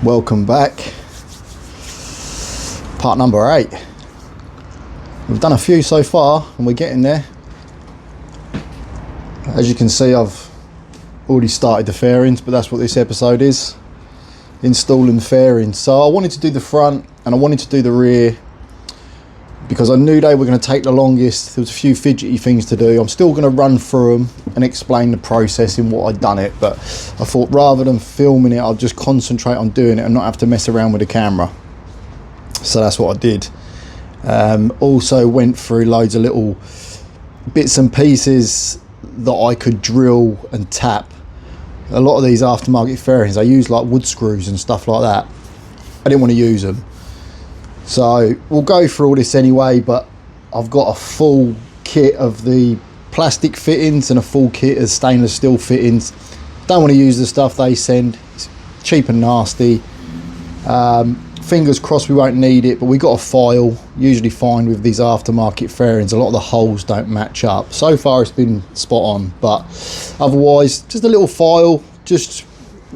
Welcome back. Part number 8. We've done a few so far and we're getting there. As you can see, I've already started the fairings, but that's what this episode is, installing the fairings. So I wanted to do the front and I wanted to do the rear because I knew they were going to take the longest. There was a few fidgety things to do. I'm still going to run through them and explain the process in what I'd done it, but I thought rather than filming it, I'll just concentrate on doing it and not have to mess around with the camera. So that's what I did. Also went through loads of little bits and pieces that I could drill and tap. A lot of these aftermarket fairings, I use like wood screws and stuff like that. I didn't want to use them. So we'll go through all this anyway, but I've got a full kit of the plastic fittings and a full kit of stainless steel fittings. Don't want to use the stuff they send. It's cheap and nasty. Fingers crossed we won't need it, but we got a file. Usually fine with these aftermarket fairings. A lot of the holes don't match up. So far it's been spot on, but otherwise just a little file, just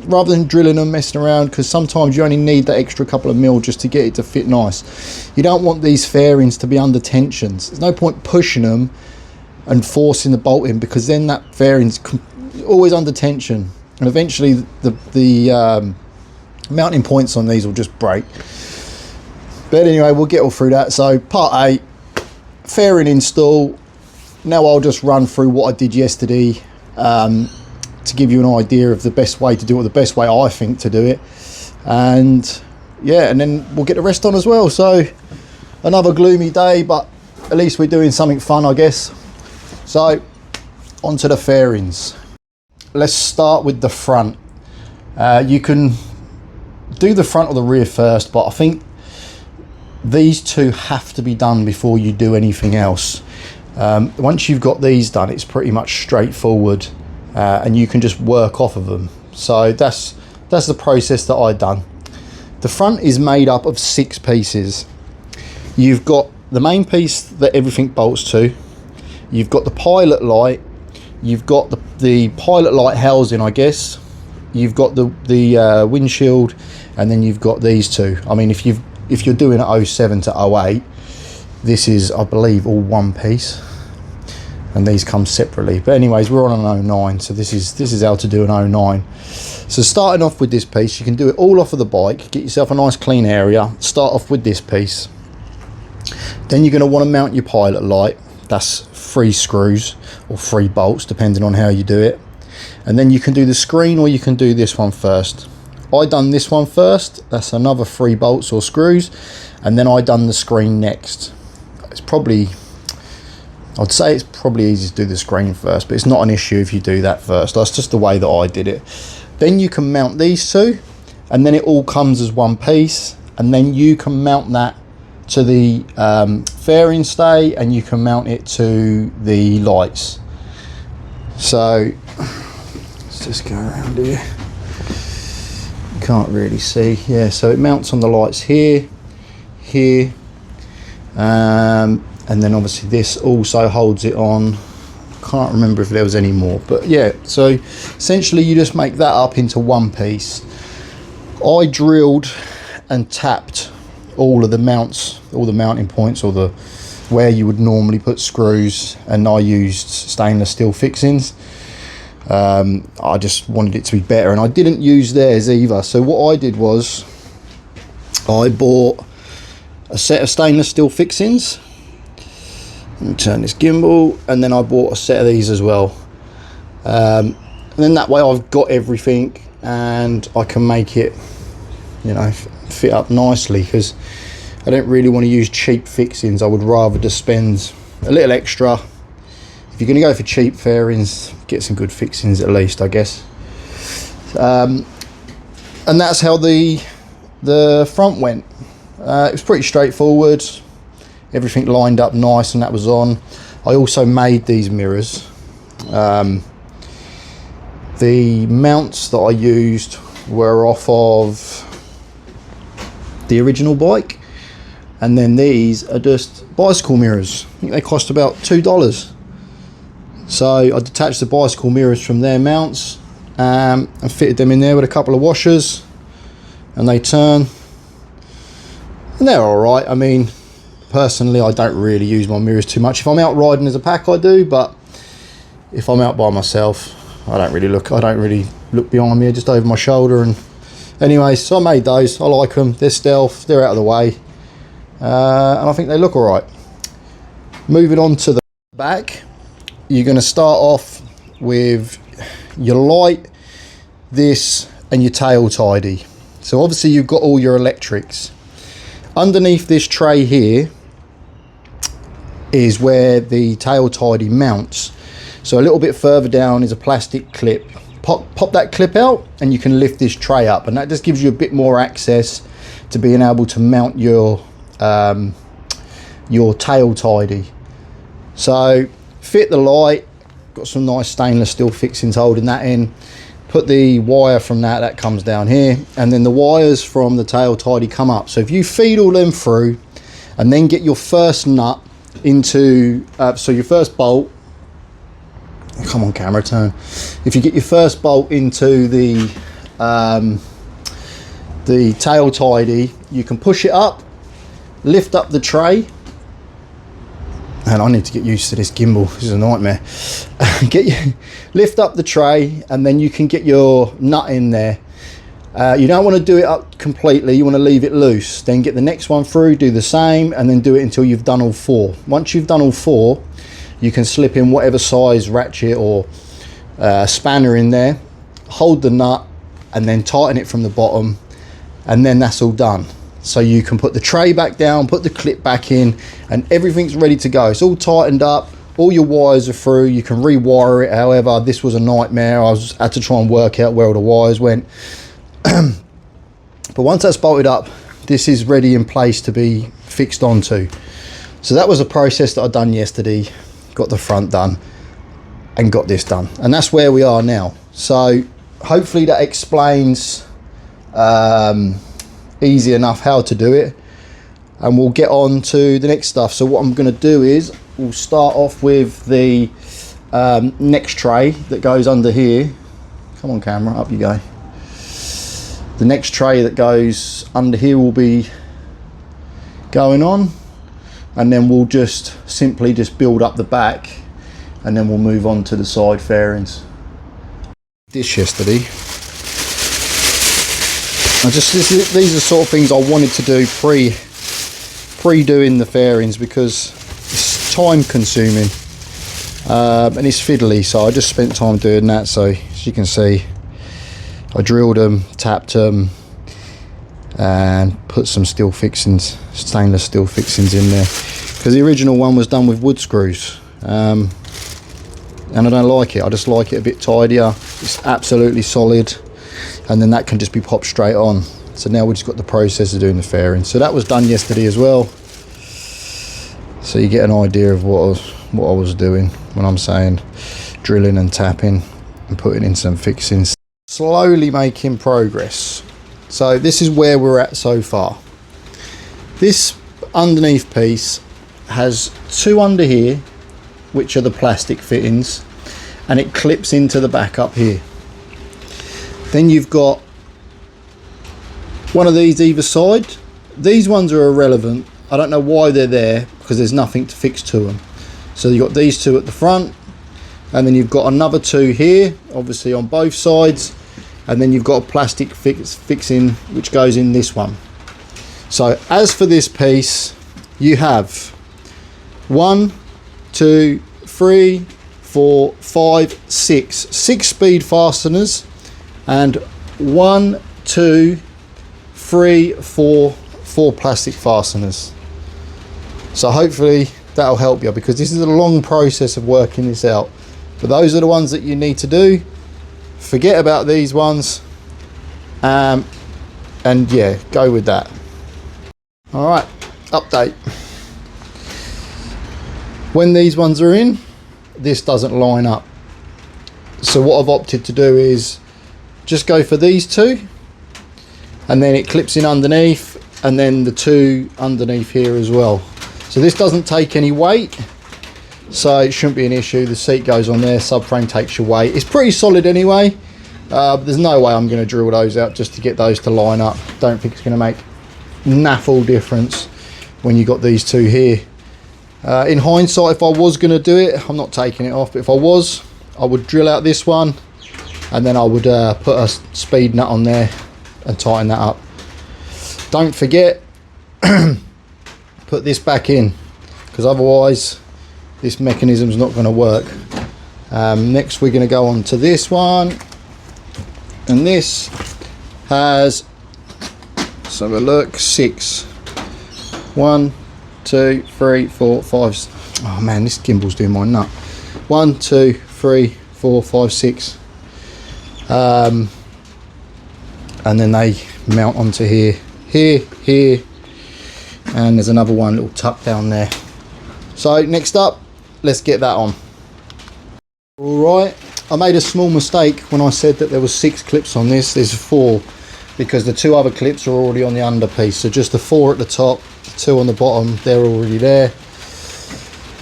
rather than drilling and messing around, because sometimes you only need that extra couple of mil just to get it to fit nice. You don't want these fairings to be under tensions. There's no point pushing them and forcing the bolt in, because then that fairing's always under tension and eventually the mounting points on these will just break. But anyway, we'll get all through that. So part 8, fairing install. Now I'll just run through what I did yesterday to give you an idea of the best way to do it, the best way I think to do it. And yeah, and then we'll get the rest on as well. So another gloomy day, but at least we're doing something fun, I guess. So onto the fairings. Let's start with the front. You can do the front or the rear first, but I think these two have to be done before you do anything else. Once you've got these done, it's pretty much straightforward, and you can just work off of them. So that's the process that I've done. The front is made up of 6 pieces. You've got the main piece that everything bolts to. You've got the pilot light. You've got the pilot light housing, I guess. You've got the windshield, and then you've got these two. I mean, if you're doing it 07 to 08, this is, I believe, all one piece, and these come separately. But anyways, we're on an 09, so this is how to do an 09. So starting off with this piece, you can do it all off of the bike. Get yourself a nice clean area. Start off with this piece. Then you're going to want to mount your pilot light. That's 3 screws or 3 bolts, depending on how you do it. And then you can do the screen, or you can do this one first. I done this one first. That's another 3 bolts or screws, and then I done the screen next. I'd say it's probably easy to do the screen first, but it's not an issue if you do that first. That's just the way that I did it. Then you can mount these two, and then it all comes as one piece, and then you can mount that to the fairing stay, and you can mount it to the lights. So let's just go around here. You can't really see. Yeah, so it mounts on the lights here, here, and then obviously this also holds it on. Can't remember if there was any more, but yeah, so essentially you just make that up into one piece. I drilled and tapped all of the mounts, all the mounting points, or the where you would normally put screws, and I used stainless steel fixings. I just wanted it to be better, and I didn't use theirs either. So what I did was I bought a set of stainless steel fixings. Let me turn this gimbal, and then I bought a set of these as well. And then that way I've got everything, and I can make it, you know, fit up nicely, because I don't really want to use cheap fixings. I would rather just spend a little extra. If you're going to go for cheap fairings, get some good fixings at least, I guess. And that's how the front went. It was pretty straightforward. Everything lined up nice, and that was on. I also made these mirrors. The mounts that I used were off of the original bike, and then these are just bicycle mirrors. I think they cost about $2. So I detached the bicycle mirrors from their mounts and fitted them in there with a couple of washers, and they turn, and they're all right. I mean, personally, I don't really use my mirrors too much. If I'm out riding as a pack, I do, but if I'm out by myself, I don't really look behind me, just over my shoulder. And anyway, so I made those. I like them. They're stealth, they're out of the way, and I think they look all right. Moving on to the back, you're going to start off with your light, this, and your tail tidy. So obviously you've got all your electrics. Underneath this tray here is where the tail tidy mounts. So a little bit further down is a plastic clip. Pop that clip out and you can lift this tray up, and that just gives you a bit more access to being able to mount your tail tidy. So fit the light, got some nice stainless steel fixings holding that in. Put the wire from that comes down here, and then the wires from the tail tidy come up. So if you feed all them through and then get your first nut into so your first bolt, come on camera, turn. If you get your first bolt into the tail tidy, you can push it up, lift up the tray, and I need to get used to this gimbal, this is a nightmare. Lift up the tray, and then you can get your nut in there. You don't want to do it up completely, you want to leave it loose. Then get the next one through, do the same, and then do it until you've done all four. Once you've done all four, you can slip in whatever size ratchet or spanner in there, hold the nut, and then tighten it from the bottom, and then that's all done. So you can put the tray back down, put the clip back in, and everything's ready to go. It's all tightened up, all your wires are through, you can rewire it. However, this was a nightmare. I had to try and work out where all the wires went. But once that's bolted up, this is ready in place to be fixed onto. So that was a process that I'd done yesterday. Got the front done and got this done, and that's where we are now. So hopefully that explains easy enough how to do it, and we'll get on to the next stuff. So what I'm going to do is we'll start off with the next tray that goes under here. Come on camera, up you go. The next tray that goes under here will be going on, and then we'll just simply build up the back, and then we'll move on to the side fairings. This yesterday, these are sort of things I wanted to do pre-doing the fairings, because it's time consuming and it's fiddly, so I just spent time doing that. So as you can see, I drilled them, tapped them, and put some steel fixings, stainless steel fixings in there, because the original one was done with wood screws, and I don't like it. I just like it a bit tidier. It's absolutely solid, and then that can just be popped straight on. So now we've just got the process of doing the fairing. So that was done yesterday as well, so you get an idea of what I was doing when I'm saying drilling and tapping and putting in some fixings. Slowly making progress. So this is where we're at so far. This underneath piece has two under here, which are the plastic fittings, and it clips into the back up here. Then you've got one of these either side. These ones are irrelevant. I don't know why they're there, because there's nothing to fix to them. So you've got these two at the front, and then you've got another two here, obviously on both sides, and then you've got a plastic fixing which goes in this one. So as for this piece, you have 1, 2, 3, 4, 5, 6 speed fasteners, and 1, 2, 3, 4 plastic fasteners. So hopefully that'll help you, because this is a long process of working this out. But those are the ones that you need to do. Forget about these ones, and yeah, go with that. All right, update. When these ones are in, this doesn't line up. So what I've opted to do is just go for these two, and then it clips in underneath, and then the two underneath here as well. So this doesn't take any weight, so it shouldn't be an issue. The seat goes on there, subframe takes your weight. It's pretty solid anyway, There's no way I'm going to drill those out just to get those to line up. Don't think it's going to make naff all difference when you got these two here. In hindsight, if I was going to do it, I'm not taking it off, but if I was, I would drill out this one and then I would put a speed nut on there and tighten that up. Don't forget, put this back in, because otherwise this mechanism's not going to work. Next we're going to go on to this one, and this has, let's have a look, 6. 1, 2, 3, 4, 5. Oh man, this gimbal's doing my nut. 1, 2, 3, 4, 5, 6. And then they mount onto here, here, and there's another one little tuck down there. So next up, let's get that on. Alright, I made a small mistake when I said that there was 6 clips on this. There's 4, because the 2 other clips are already on the underpiece. So just the 4 at the top, the 2 on the bottom, they're already there.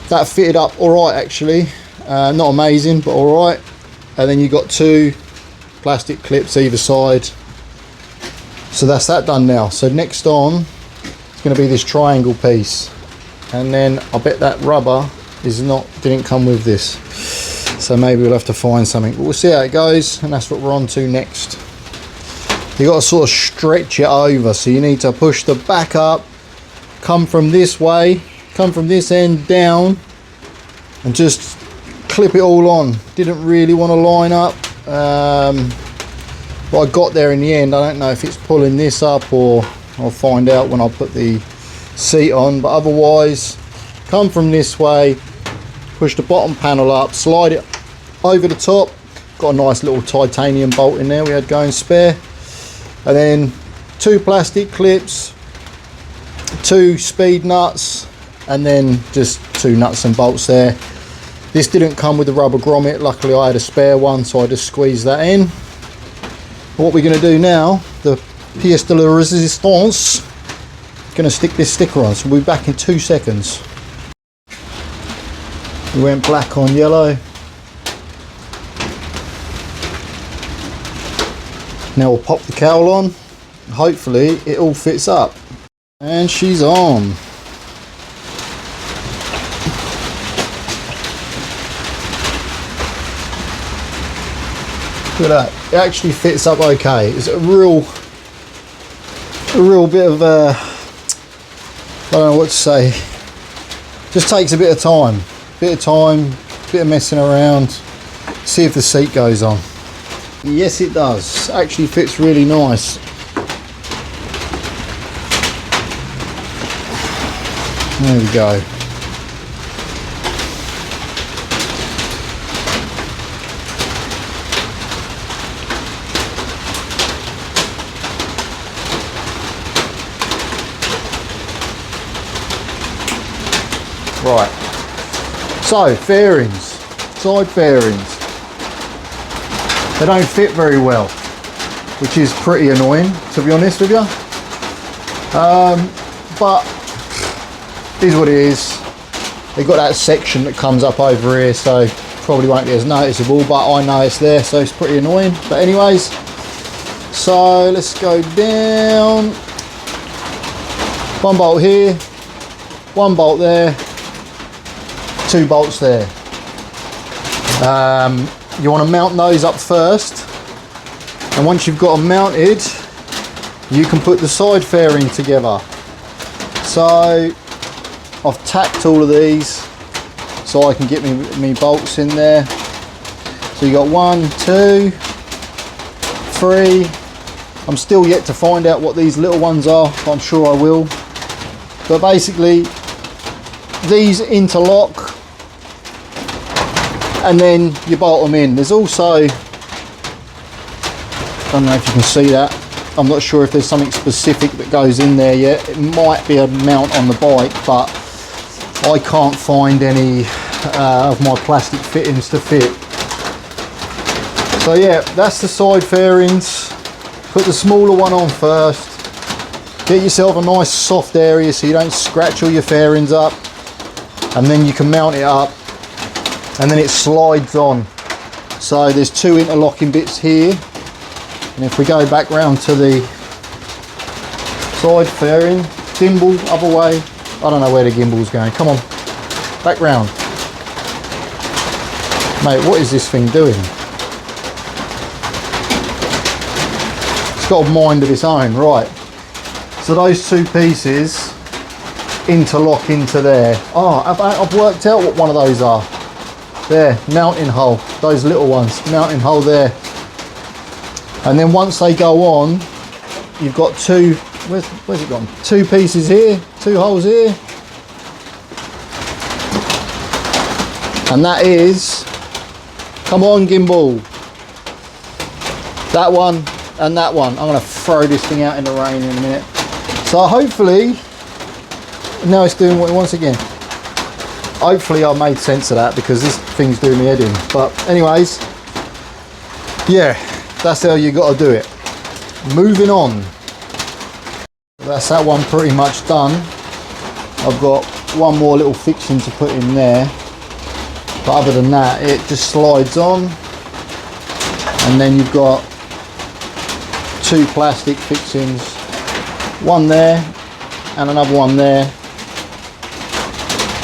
That fitted up alright actually. Not amazing, but alright. And then you got 2 plastic clips either side. So that's that done now. So next on, it's going to be this triangle piece. And then I bet that rubber didn't come with this. So maybe we'll have to find something, but we'll see how it goes, and that's what we're on to next. You got to sort of stretch it over, so you need to push the back up, come from this way, come from this end down, and just clip it all on. Didn't really want to line up, but I got there in the end. I don't know if it's pulling this up, or I'll find out when I put the seat on, but otherwise come from this way, push the bottom panel up, slide it over the top. Got a nice little titanium bolt in there we had going spare, and then 2 plastic clips, 2 speed nuts, and then just 2 nuts and bolts there. This didn't come with the rubber grommet, luckily I had a spare one, so I just squeezed that in. What we're going to do now, the pièce de la résistance, going to stick this sticker on, so we'll be back in 2 seconds. We went black on yellow. Now we'll pop the cowl on. Hopefully it all fits up. And she's on. Look at that. It actually fits up okay. It's a real bit of I don't know what to say. Just takes a bit of time. Bit of messing around. See if the seat goes on. Yes, it does. Actually fits really nice. There we go. Right. So, fairings, side fairings, they don't fit very well, which is pretty annoying, to be honest with you. But it is what it is. They've got that section that comes up over here, so probably won't be as noticeable, but I know it's there, so it's pretty annoying. But anyways, so let's go down. 1 bolt here, 1 bolt there, 2 bolts there. You want to mount those up first, and once you've got them mounted, you can put the side fairing together. So I've tacked all of these so I can get me bolts in there. So you got 1, 2, 3. I'm still yet to find out what these little ones are, but I'm sure I will. But basically these interlock, and then you bolt them in. There's also, I don't know if you can see that, I'm not sure if there's something specific that goes in there yet. It might be a mount on the bike, but I can't find any of my plastic fittings to fit. So yeah, that's the side fairings. Put the smaller one on first. Get yourself a nice soft area so you don't scratch all your fairings up, and then you can mount it up, and then it slides on. So there's 2 interlocking bits here, And if we go back round to the side fairing, gimbal, other way, I don't know where the gimbal's going, come on, back round. Mate, what is this thing doing? It's got a mind of its own, right. So those two pieces interlock into there. Oh, I've worked out what one of those are. There, mounting hole, those little ones, mounting hole there. And then once they go on, you've got two, where's it gone? Two pieces here, two holes here. And that is, come on gimbal, that one and that one. I'm gonna throw this thing out in the rain in a minute. So hopefully, now it's doing what it wants again. Hopefully I made sense of that, because this thing's doing me head in. But anyways, yeah, that's how you got to do it. Moving on. That's that one pretty much done. I've got one more little fixing to put in there. But other than that, it just slides on. And then you've got two plastic fixings. One there and another one there.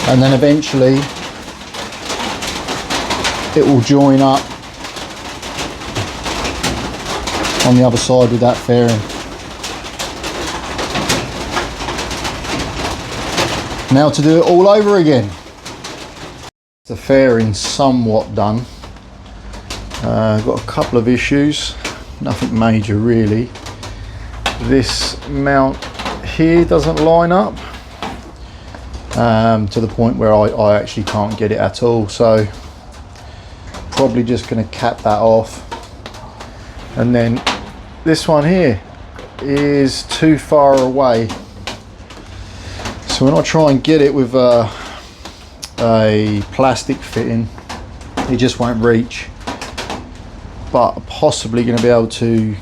And then eventually it will join up on the other side with that fairing. Now to do it all over again. The fairing's somewhat done. Got a couple of issues, nothing major really. This mount here doesn't line up. To the point where I actually can't get it at all, so probably just going to cap that off. And then this one here is too far away, so when I try and get it with a plastic fitting, it just won't reach. But I'm possibly going to be able to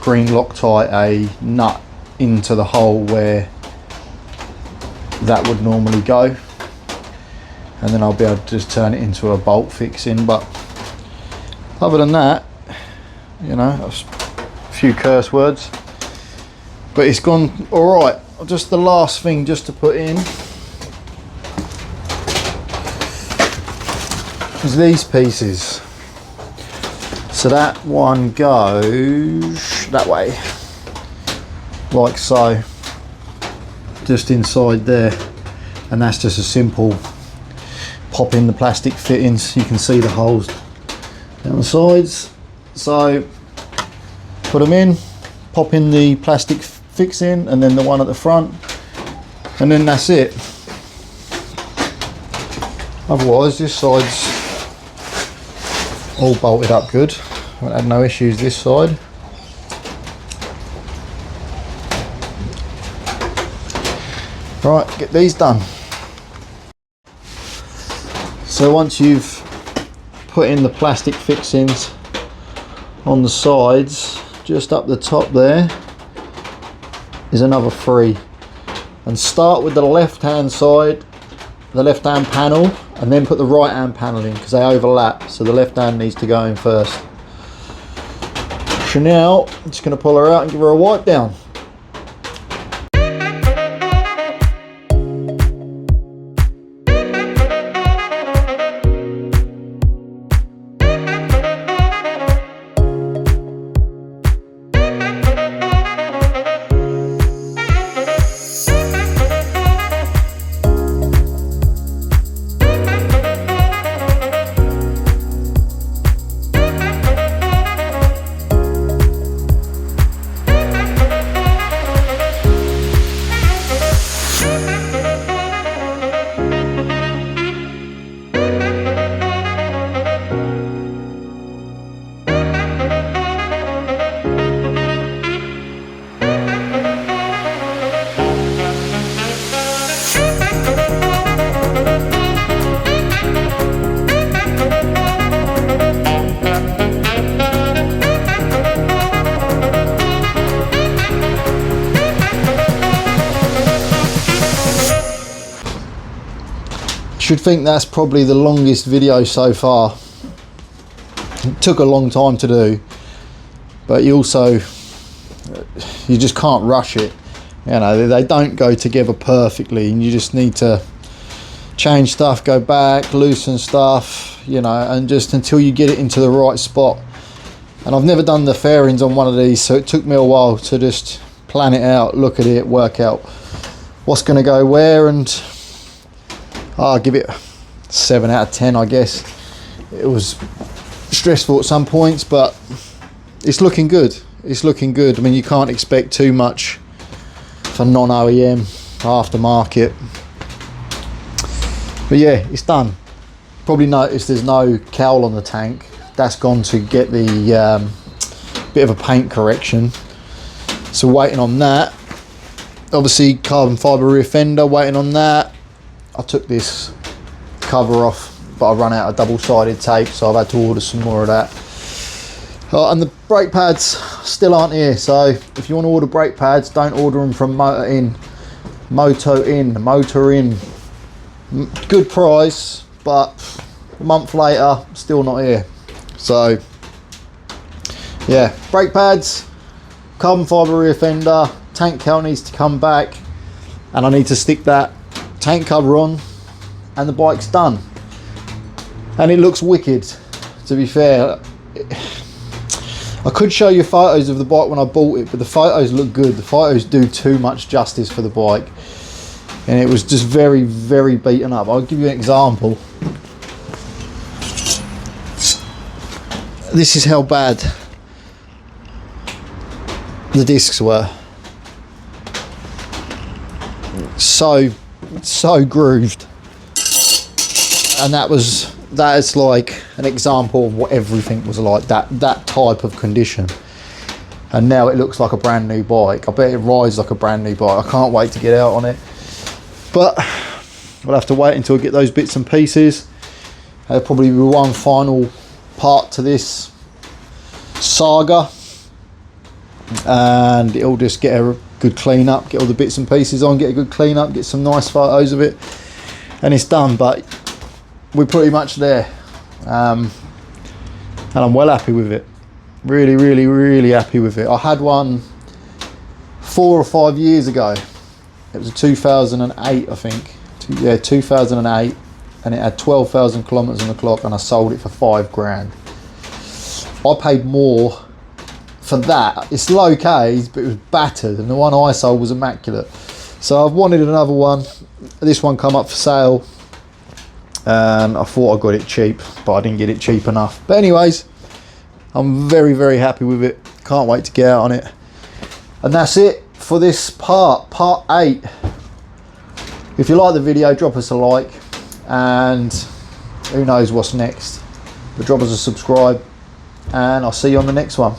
green Loctite a nut into the hole where that would normally go, and then I'll be able to just turn it into a bolt fixing. But other than that, you know, a few curse words, but it's gone all right. Just the last thing just to put in is these pieces. So that one goes that way, like so, just inside there, and that's just a simple pop in the plastic fittings. You can see the holes down the sides, so put them in, pop in the plastic fixing and then the one at the front, and then that's it. Otherwise this side's all bolted up good. I haven't had no issues this side. Right, get these done. So once you've put in the plastic fixings on the sides, just up the top there is another 3. And start with the left hand side, the left hand panel, and then put the right hand panel in, because they overlap, so the left hand needs to go in first. So now I'm just going to pull her out and give her a wipe down. Should think that's probably the longest video so far. It took a long time to do, but you just can't rush it. You know, they don't go together perfectly, and you just need to change stuff, go back, loosen stuff, you know, and just until you get it into the right spot. And I've never done the fairings on one of these, so it took me a while to just plan it out, look at it, work out what's going to go where, and I'll give it 7 out of 10, I guess. It was stressful at some points, but it's looking good. It's looking good. I mean, you can't expect too much for non-OEM aftermarket. But yeah, it's done. Probably noticed there's no cowl on the tank. That's gone to get the bit of a paint correction. So waiting on that. Obviously carbon fibre rear fender, waiting on that. I took this cover off, but I run out of double-sided tape, so I've had to order some more of that. And the brake pads still aren't here, so if you want to order brake pads, don't order them from Motor In. Good price, but a month later, still not here. So yeah, brake pads, carbon fibre rear fender, tank cowl needs to come back, and I need to stick that tank cover on, and the bike's done. And it looks wicked, to be fair. I could show you photos of the bike when I bought it, but the photos look good. The photos do too much justice for the bike, and it was just very, very beaten up. I'll give you an example. This is how bad the discs were. So grooved, and that is like an example of what everything was like, that type of condition. And now it looks like a brand new bike. I bet it rides like a brand new bike. I can't wait to get out on it, but we'll have to wait until I get those bits and pieces. There'll probably be one final part to this saga, and it'll just get a good clean up, get all the bits and pieces on, get a good clean up, get some nice photos of it, and it's done. But we're pretty much there, and I'm well happy with it. Really happy with it. I had one 4 or 5 years ago. It was a 2008, I think. Yeah, 2008, and it had 12,000 kilometers on the clock, and I sold it for £5 grand. I paid more for that. It's low K's, but it was battered, and the one I sold was immaculate. So I've wanted another one. This one come up for sale, and I thought I got it cheap, but I didn't get it cheap enough. But anyways, I'm very happy with it. Can't wait to get out on it. And that's it for this part 8. If you like the video, drop us a like, and who knows what's next, but drop us a subscribe, and I'll see you on the next one.